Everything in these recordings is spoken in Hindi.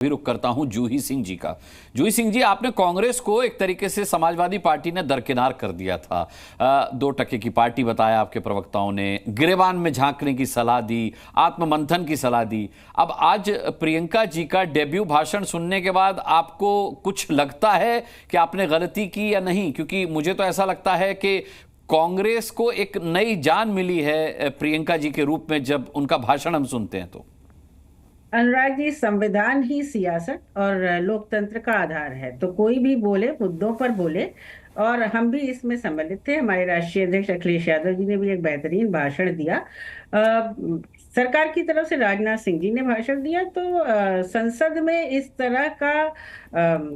भी रुक करता हूं जूही सिंह जी का। जूही सिंह जी, आपने कांग्रेस को एक तरीके से समाजवादी पार्टी ने दरकिनार कर दिया था। 2% की पार्टी बताया आपके प्रवक्ताओं ने, गिरेबान में झांकने की सलाह दी, आत्ममंथन की सलाह दी। अब आज प्रियंका जी का डेब्यू भाषण सुनने के बाद आपको कुछ लगता है कि आपने गलती की या नहीं? क्योंकि मुझे तो ऐसा लगता है कि कांग्रेस को एक नई जान मिली है प्रियंका जी के रूप में जब उनका भाषण हम सुनते हैं तो। अनुराग जी, संविधान ही सियासत और लोकतंत्र का आधार है। तो कोई भी बोले, मुद्दों पर बोले, और हम भी इसमें सम्मिलित थे। हमारे राष्ट्रीय अध्यक्ष अखिलेश यादव जी ने भी एक बेहतरीन भाषण दिया। सरकार की तरफ से राजनाथ सिंह जी ने भाषण दिया। तो संसद में इस तरह का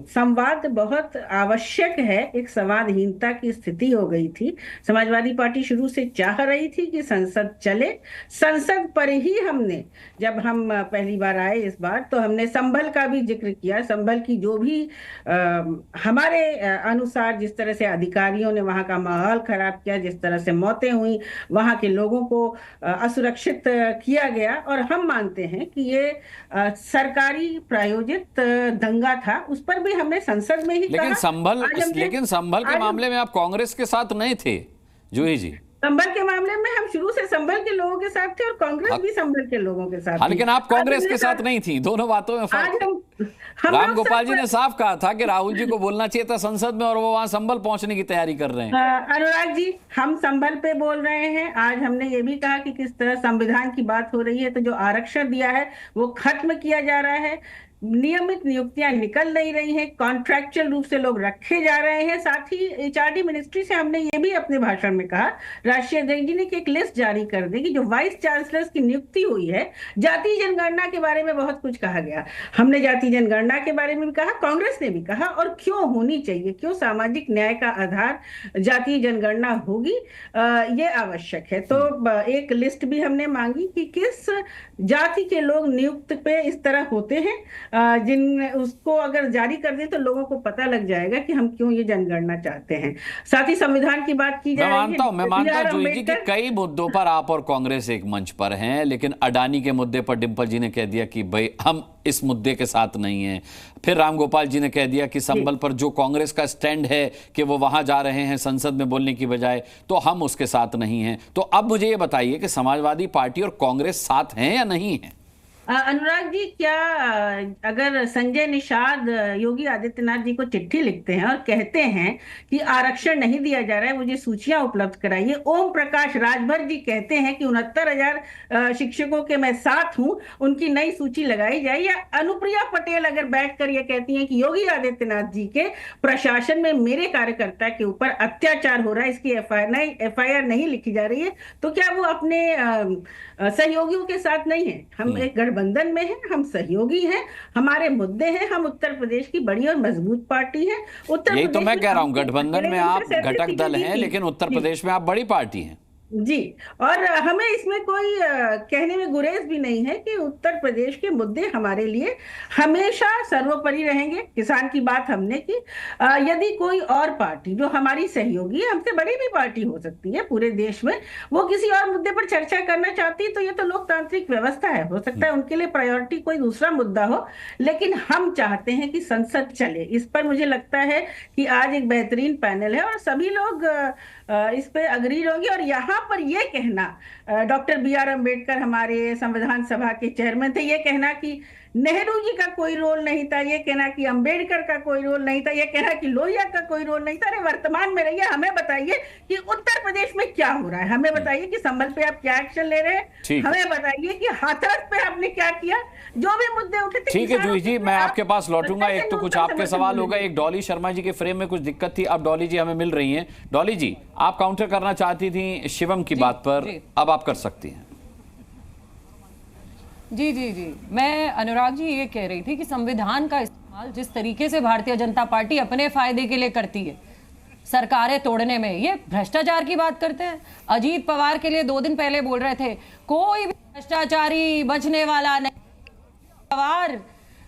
संवाद बहुत आवश्यक है। एक संवादहीनता की स्थिति हो गई थी। समाजवादी पार्टी शुरू से चाह रही थी कि संसद चले। संसद पर ही हमने, जब हम पहली बार आए इस बार, तो हमने संभल का भी जिक्र किया। संभल की जो भी हमारे अनुसार जिस तरह से अधिकारियों ने वहां का माहौल खराब किया, जिस तरह से मौतें हुई, वहां के लोगों को असुरक्षित किया गया, और हम मानते हैं कि ये सरकारी प्रायोजित दंगा था। उस पर भी हमने संसद में ही कहा। लेकिन संभल के मामले में आप कांग्रेस के साथ नहीं थे जूही जी। संभल के मामले में हम शुरू से संभल के लोगों के साथ थे और कांग्रेस भी संभल के लोगों के साथ थी। लेकिन आप कांग्रेस के साथ नहीं थी। दोनों बातों में फर्क। राम गोपाल जी ने साफ कहा था कि राहुल जी को बोलना चाहिए था संसद में, और वो वहां संभल पहुंचने की तैयारी कर रहे हैं। अनुराग जी, हम संभल पे बोल रहे हैं। आज हमने ये भी कहा कि किस तरह संविधान की बात हो रही है, तो जो आरक्षण दिया है वो खत्म किया जा रहा है। नियमित नियुक्तियां निकल नहीं रही हैं, कॉन्ट्रैक्चुअल रूप से लोग रखे जा रहे हैं। साथ ही एचआरडी मिनिस्ट्री से हमने ये भी अपने भाषण में कहा, राष्ट्रीय अध्यक्ष जी ने, कि एक लिस्ट जारी कर दी कि जो वाइस चांसलर्स की नियुक्ति हुई है। जाति जनगणना के बारे में बहुत कुछ कहा गया, हमने जाति जनगणना के बारे में भी कहा, कांग्रेस ने भी कहा, और क्यों होनी चाहिए, क्यों सामाजिक न्याय का आधार जाति जनगणना होगी, ये आवश्यक है। तो एक लिस्ट भी हमने मांगी कि किस जाति के लोग नियुक्त पे इस तरह होते हैं, जिन उसको अगर जारी कर दे तो लोगों को पता लग जाएगा कि हम क्यों ये जनगणना चाहते हैं। साथ ही संविधान की बात की जाए। मैं मानता हूं जूही जी कि कई मुद्दों पर आप और कांग्रेस एक मंच पर हैं, लेकिन अडानी के मुद्दे पर डिंपल जी ने कह दिया कि भाई हम इस मुद्दे के साथ नहीं हैं। फिर राम गोपाल जी ने कह दिया कि संभल पर जो कांग्रेस का स्टैंड है कि वो वहां जा रहे हैं संसद में बोलने की बजाय, तो हम उसके साथ नहीं हैं। तो अब मुझे ये बताइए कि समाजवादी पार्टी और कांग्रेस साथ हैं या नहीं है? अनुराग जी, क्या अगर संजय निषाद योगी आदित्यनाथ जी को चिट्ठी लिखते हैं और कहते हैं कि आरक्षण नहीं दिया जा रहा है, मुझे सूचियां उपलब्ध कराइए। ओम प्रकाश राजभर जी कहते हैं कि 69,000 शिक्षकों के मैं साथ हूं, उनकी नई सूची लगाई जाए। या अनुप्रिया पटेल अगर बैठकर ये कहती हैं कि योगी आदित्यनाथ जी के प्रशासन में मेरे कार्यकर्ता के ऊपर अत्याचार हो रहा है, इसकी एफआईआर नहीं लिखी जा रही है, तो क्या वो अपने सहयोगियों के साथ नहीं है? हम एक गठबंधन में हैं, हम सहयोगी हैं, हमारे मुद्दे हैं, हम उत्तर प्रदेश की बड़ी और मजबूत पार्टी है। उत्तर यही तो प्रदेश मैं कह रहा हूं, गठबंधन में आप घटक दल हैं, लेकिन उत्तर जी प्रदेश में आप बड़ी पार्टी हैं जी। और हमें इसमें कोई कहने में गुरेज भी नहीं है कि उत्तर प्रदेश के मुद्दे हमारे लिए हमेशा सर्वोपरि रहेंगे। किसान की बात हमने की। यदि कोई और पार्टी जो हमारी सहयोगी है, हमसे बड़ी भी पार्टी हो सकती है पूरे देश में, वो किसी और मुद्दे पर चर्चा करना चाहती है, तो ये तो लोकतांत्रिक व्यवस्था है। हो सकता है उनके लिए प्रायोरिटी कोई दूसरा मुद्दा हो, लेकिन हम चाहते हैं कि संसद चले। इस पर मुझे लगता है कि आज एक बेहतरीन पैनल है और सभी लोग इस पे अग्री होंगे। और यहाँ पर ये कहना, डॉक्टर बी.आर. अम्बेडकर हमारे संविधान सभा के चेयरमैन थे, ये कहना कि नेहरू जी का कोई रोल नहीं था, ये कहना कि अंबेडकर का कोई रोल नहीं था, ये कहना कि लोहिया का कोई रोल नहीं था। अरे वर्तमान में रहिए, हमें बताइए कि उत्तर प्रदेश में क्या हो रहा है, हमें बताइए कि संभल पे आप क्या एक्शन ले रहे हैं, हमें बताइए कि हाथरस पे आपने क्या किया, जो भी मुद्दे उठे थे। ठीक है जूही जी, मैं आपके पास लौटूंगा। एक तो कुछ आपके सवाल होगा, एक डॉली शर्मा जी के फ्रेम में कुछ दिक्कत थी, अब डॉली जी हमें मिल रही हैं। डॉली जी, आप काउंटर करना चाहती थी शिवम की बात पर, अब आप कर सकती हैं। जी जी जी, मैं अनुराग जी ये कह रही थी कि संविधान का इस्तेमाल जिस तरीके से भारतीय जनता पार्टी अपने फायदे के लिए करती है, सरकारें तोड़ने में, ये भ्रष्टाचार की बात करते हैं। अजीत पवार के लिए 2 दिन पहले बोल रहे थे कोई भी भ्रष्टाचारी बचने वाला नहीं। पवार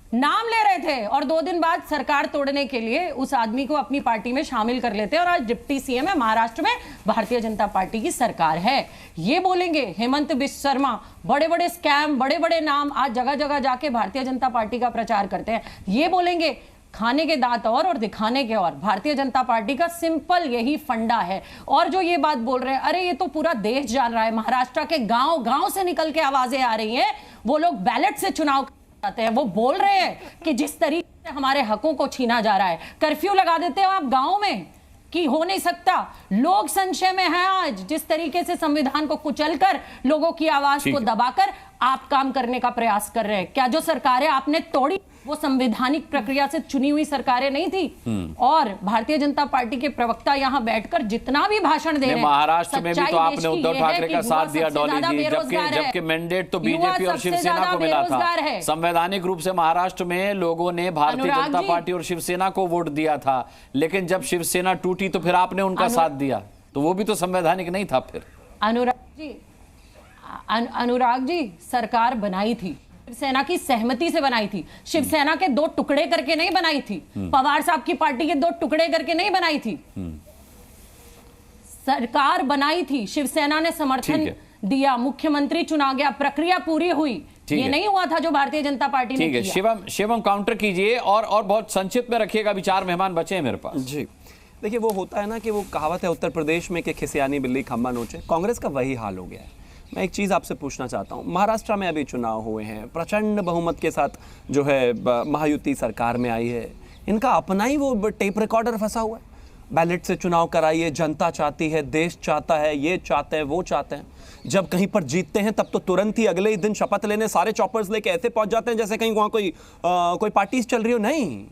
नाम ले रहे थे और 2 दिन बाद सरकार तोड़ने के लिए उस आदमी को अपनी पार्टी में शामिल कर लेते हैं। और आज डिप्टी सीएम है, महाराष्ट्र में भारतीय जनता पार्टी की सरकार है। ये बोलेंगे हेमंत बिश्व शर्मा, बड़े बड़े स्कैम, बड़े बड़े नाम, आज जगह जगह जाके भारतीय जनता पार्टी का प्रचार करते हैं। ये बोलेंगे खाने के दांत और दिखाने के और। भारतीय जनता पार्टी का सिंपल यही फंडा है। और जो ये बात बोल रहे हैं, अरे ये तो पूरा देश जान रहा है, महाराष्ट्र के गांव गांव से निकल के आवाजें आ रही हैं, वो लोग बैलेट से चुनाव आते हैं, वो बोल रहे हैं कि जिस तरीके से हमारे हकों को छीना जा रहा है। कर्फ्यू लगा देते हो आप गांव में कि हो नहीं सकता। लोग संशय में हैं आज, जिस तरीके से संविधान को कुचलकर लोगों की आवाज को दबाकर आप काम करने का प्रयास कर रहे हैं। क्या जो सरकारें आपने तोड़ी वो संवैधानिक प्रक्रिया से चुनी हुई सरकारें नहीं थी? और भारतीय जनता पार्टी के प्रवक्ता यहां बैठकर जितना भी भाषण दे रहे हैं, महाराष्ट्र में भी तो आपने उद्धव ठाकरे का साथ दिया, डॉली जी, जबकि मैंडेट तो बीजेपी और शिवसेना को मिला था। संवैधानिक रूप से महाराष्ट्र में लोगों ने भारतीय जनता पार्टी और शिवसेना को वोट दिया था, लेकिन जब शिवसेना टूटी तो फिर आपने उनका साथ दिया, तो वो भी तो संवैधानिक नहीं था। फिर अनुराग जी सरकार बनाई थी, शिवसेना की सहमति से बनाई थी। शिवसेना के 2 टुकड़े करके नहीं बनाई थी, पवार साहब की पार्टी के 2 टुकड़े करके नहीं बनाई थी। सरकार बनाई थी, शिवसेना ने समर्थन दिया, मुख्यमंत्री चुना गया, प्रक्रिया पूरी हुई। ये नहीं हुआ था जो भारतीय जनता पार्टी ने किया। शिवम काउंटर कीजिए और बहुत संक्षिप्त में रखिएगा, विचार मेहमान बचे हैं मेरे पास। जी देखिए, वो होता है ना कि वो कहावत है उत्तर प्रदेश में कि खिसियानी बिल्ली खम्बा नोचे। कांग्रेस का वही हाल हो गया है। मैं एक चीज़ आपसे पूछना चाहता हूँ, महाराष्ट्र में अभी चुनाव हुए हैं, प्रचंड बहुमत के साथ जो है महायुति सरकार में आई है, इनका अपना ही वो टेप रिकॉर्डर फंसा हुआ है। बैलेट से चुनाव कराइए, जनता चाहती है, देश चाहता है, ये चाहते हैं, वो चाहते हैं। जब कहीं पर जीतते हैं तब तो तुरंत ही अगले ही दिन शपथ लेने सारे चॉपर्स लेके ऐसे पहुंच जाते हैं जैसे कहीं वहाँ कोई पार्टीज चल रही हो। नहीं,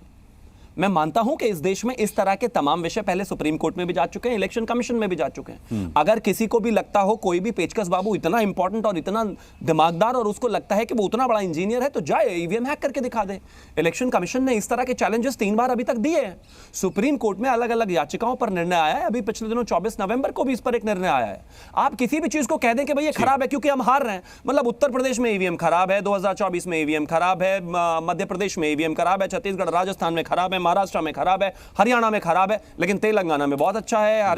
मैं मानता हूं कि इस देश में इस तरह के तमाम विषय पहले सुप्रीम कोर्ट में भी जा चुके हैं, इलेक्शन कमीशन में भी जा चुके हैं। अगर किसी को भी लगता हो कोई भी पेचकस बाबू इतना इंपॉर्टेंट और इतना दिमागदार और उसको लगता है कि वो उतना बड़ा इंजीनियर है, तो जाए ईवीएम हैक करके दिखा दे। इलेक्शन कमीशन ने इस तरह के चैलेंजेस 3 बार अभी तक दिए हैं। सुप्रीम कोर्ट में अलग अलग याचिकाओं पर निर्णय आया है। अभी पिछले दिनों 24 नवंबर को भी इस पर एक निर्णय आया है। आप किसी भी चीज को कह दें कि भाई ये खराब है क्योंकि हम हार रहे हैं, मतलब उत्तर प्रदेश में ईवीएम खराब है, 2024 में ईवीएम खराब है, मध्य प्रदेश में ईवीएम खराब है, छत्तीसगढ़ राजस्थान में खराब है, महाराष्ट्र में खराब है, हरियाणा में खराब है, लेकिन तेलंगाना में बहुत अच्छा है,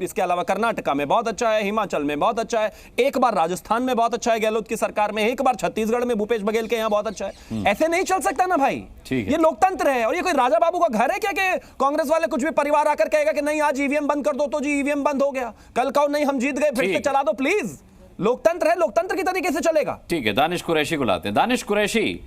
इसके अलावा कर्नाटका में बहुत अच्छा है, हिमाचल में बहुत अच्छा है, एक बार राजस्थान में बहुत अच्छा है गहलोत की सरकार में, एक बार छत्तीसगढ़ में भूपेश बघेल के यहाँ बहुत अच्छा है। ऐसे नहीं चल सकता ना भाई, ये लोकतंत्र है। और ये कोई राजा बाबू का घर है क्या कि कांग्रेस वाले कुछ भी परिवार आकर कहेगा कि नहीं आज ईवीएम बंद कर दो तो जी ईवीएम बंद हो गया, कल कहो नहीं हम जीत गए फिर से चला दो। प्लीज, लोकतंत्र है, लोकतंत्र की तरीके से चलेगा। ठीक है, दानिश कुरैशी को लाते हैं। दानिश कुरैशी,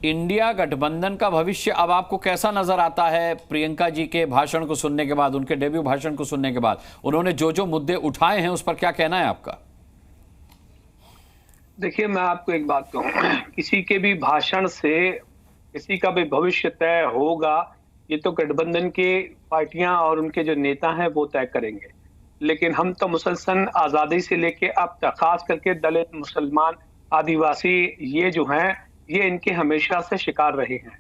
इंडिया गठबंधन का भविष्य अब आपको कैसा नजर आता है? प्रियंका जी के भाषण को सुनने के बाद, उनके डेब्यू भाषण को सुनने के बाद, उन्होंने जो मुद्दे उठाए हैं उस पर क्या कहना है आपका? देखिए, मैं आपको एक बात कहूं, किसी के भी भाषण से किसी का भी भविष्य तय होगा, ये तो गठबंधन के पार्टियां और उनके जो नेता हैं वो तय करेंगे। लेकिन हम तो मुसलसल आजादी से लेके अब तक, खास करके दलित, मुसलमान, आदिवासी, ये जो हैं ये इनके हमेशा से शिकार रहे हैं।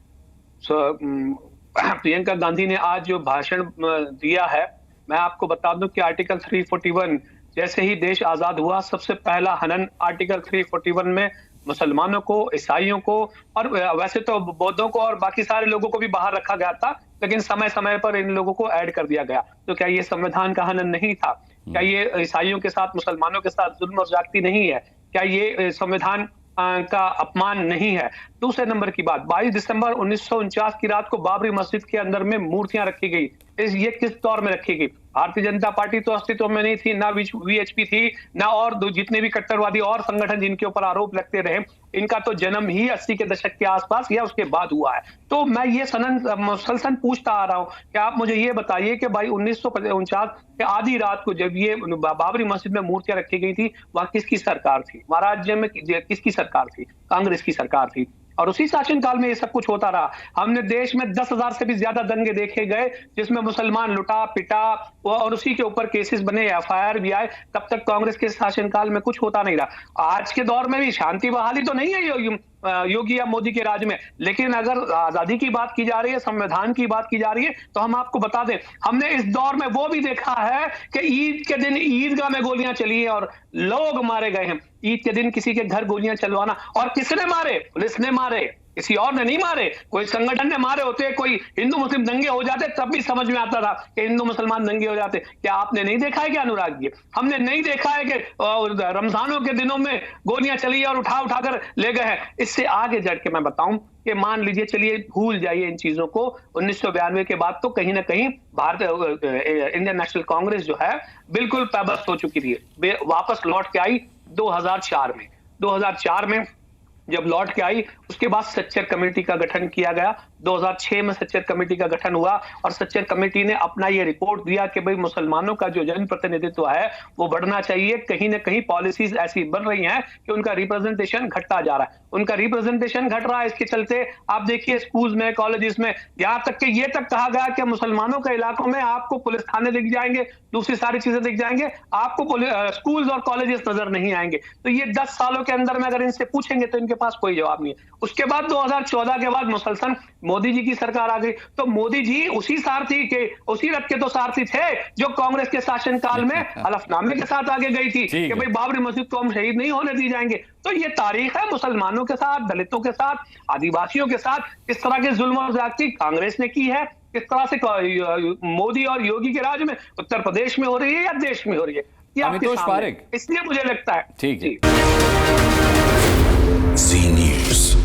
प्रियंका गांधी ने आज जो भाषण दिया है, मैं आपको बता दूं कि आर्टिकल 341 जैसे ही देश आजाद हुआ, सबसे पहला हनन आर्टिकल 341 में मुसलमानों को, ईसाइयों को और वैसे तो बौद्धों को और बाकी सारे लोगों को भी बाहर रखा गया था, लेकिन समय समय पर इन लोगों को ऐड कर दिया गया। तो क्या ये संविधान का हनन नहीं था? क्या ये ईसाइयों के साथ, मुसलमानों के साथ जुल्म और ज्यादती नहीं है? क्या ये संविधान का अपमान नहीं है? दूसरे नंबर की बात, 22 दिसंबर 1949 की रात को बाबरी मस्जिद के अंदर में मूर्तियां रखी गई। ये किस दौर में रखी गई? भारतीय जनता पार्टी तो अस्तित्व में नहीं थी, ना वीएचपी थी, ना और जितने भी कट्टरवादी और संगठन जिनके ऊपर आरोप लगते रहे, इनका तो जन्म ही 80 के दशक के आसपास या उसके बाद हुआ है। तो मैं ये मुसलसल पूछता आ रहा हूं कि आप मुझे ये बताइए कि भाई 1949 के आधी रात को जब ये बाबरी मस्जिद में मूर्तियां रखी गई थी, वहां किसकी सरकार थी? महाराष्ट्र में किसकी सरकार थी? कांग्रेस की सरकार थी। और उसी शासनकाल में ये सब कुछ होता रहा। हमने देश में 10,000 से भी ज्यादा दंगे देखे गए जिसमें मुसलमान लुटा पिटा और उसी के ऊपर केसेस बने, एफआईआर भी आए। तब तक कांग्रेस के शासनकाल में कुछ होता नहीं रहा। आज के दौर में भी शांति बहाली तो नहीं है योगी या मोदी के राज में, लेकिन अगर आजादी की बात की जा रही है, संविधान की बात की जा रही है, तो हम आपको बता दें, हमने इस दौर में वो भी देखा है कि ईद के दिन ईदगाह में गोलियां चली है और लोग मारे गए हैं। ईद के दिन किसी के घर गोलियां चलवाना, और किसने मारे? पुलिस ने मारे। किसी और ने नहीं मारे, कोई संगठन ने मारे होते, कोई हिंदू मुस्लिम दंगे हो जाते तब भी समझ में आता था कि हिंदू मुसलमान दंगे हो जाते। क्या आपने नहीं देखा है क्या अनुराग जी? हमने नहीं देखा है कि रमजानों के दिनों में गोलियां चली और उठा उठाकर ले गए हैं। इससे आगे जड़ के मैं बताऊं कि मान लीजिए, चलिए भूल जाइए इन चीजों को, 1992 के बाद तो कहीं ना कहीं इंडियन नेशनल कांग्रेस जो है बिल्कुल पैबस्त हो चुकी थी, वापस लौट के आई 2004 में। 2004 में जब लौट के आई, उसके बाद सच्चर कमेटी का गठन किया गया। 2006 में सच्चर कमेटी का गठन हुआ और सच्चर कमेटी ने अपना ये रिपोर्ट दिया कि भाई मुसलमानों का जो जनप्रतिनिधित्व है वो बढ़ना चाहिए। कहीं ना कहीं पॉलिसीज ऐसी बन रही हैं कि उनका रिप्रेजेंटेशन घटता जा रहा है, उनका रिप्रेजेंटेशन घट रहा है। इसके चलते आप देखिए स्कूल्स में, कॉलेजेस में, यहाँ तक कि ये तक कहा गया कि मुसलमानों के इलाकों में आपको पुलिस थाने दिख जाएंगे, दूसरी सारी चीजें दिख जाएंगे, आपको स्कूल्स और कॉलेजेस नजर नहीं आएंगे। तो ये 10 सालों के अंदर में अगर इनसे पूछेंगे तो इनके पास कोई जवाब नहीं है। उसके बाद 2014 के बाद मुसलसल मोदी जी की सरकार आ गई, तो मोदी जी उसी सारथी के, उसी रथ के तो सारथी थे जो कांग्रेस के शासनकाल में हलफनामे के साथ आगे गई थी कि भाई बाबरी मस्जिद को हम शहीद नहीं होने दी जाएंगे। तो ये तारीख है मुसलमानों के साथ, दलितों के साथ, आदिवासियों के साथ किस तरह के जुल्म और ज्यादती कांग्रेस ने की है, किस तरह से मोदी और योगी के राज में उत्तर प्रदेश में हो रही है या देश में हो रही है, ये आपके सामने। इसलिए मुझे लगता है ठीक है। जी न्यूज़।